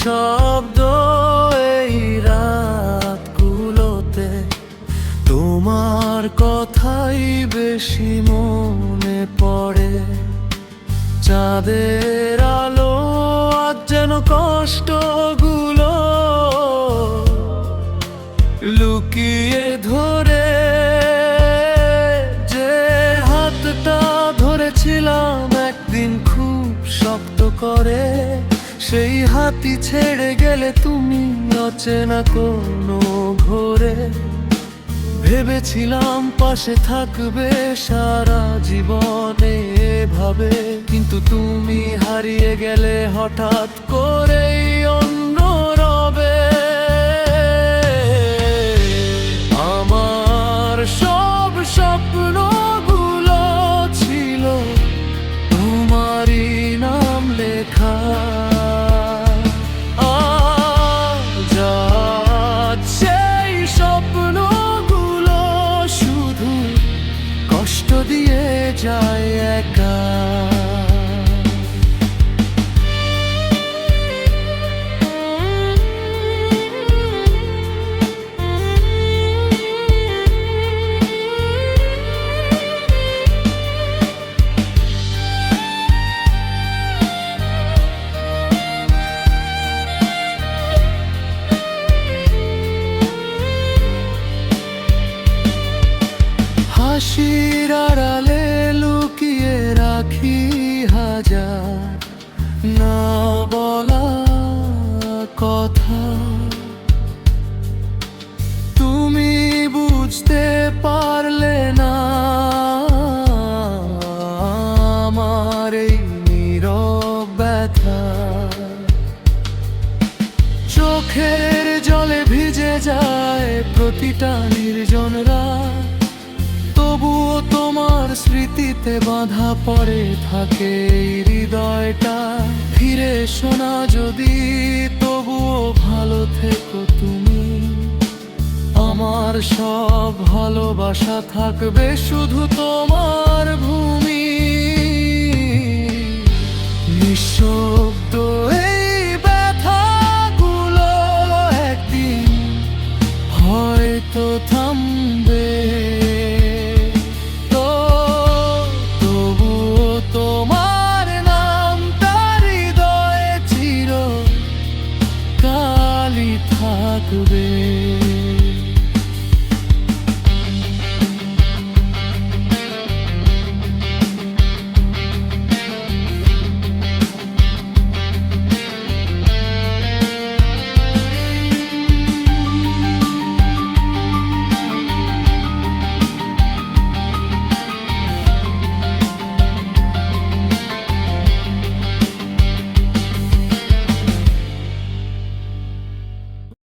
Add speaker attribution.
Speaker 1: নিঃশব্দ এই রাতগুলোতে তোমার কথাই বেশি মনে পড়ে। চাঁদের আলো আজ যেন কষ্টগুলো লুকিয়ে ধরে। যে হাতটা ধরেছিলাম একদিন খুব শক্ত করে, সেই হাতই ছেড়ে গেলে তুমি অচেনা কোনো ঘোরে। ভেবেছিলাম পাশে থাকবে সারা জীবনে এভাবে, কিন্তু তুমি হারিয়ে গেলে হঠাৎ করেই অন্য রবে। আমার সব স্বপ্নগুলো ছিল তোমারই নাম লেখা। সেই স্বপ্নগুলো শুধু কষ্ট দিয়ে যায় একা। হাসির আড়ালে লুকিয়ে রাখি হাজার না বলা কথা। তুমি বুঝতে পারলে না আমার এই নীরব ব্যথা। চোখের জলে ভিজে যায় প্রতিটা নির্জন রাত, তবুও তোমার স্মৃতিতে বাঁধা পড়ে থাকে এই হৃদয়টা। ফিরে শোনা যদি, তবুও ভালো থেকো তুমি। আমার সব ভালোবাসা থাকবে শুধু তোমার ভূমি। নিঃশব্দ এই ব্যথাগুলো একদিন হয়তো থামবে। তোমার নামটা হৃদয়ে চিরকালই থাকবে।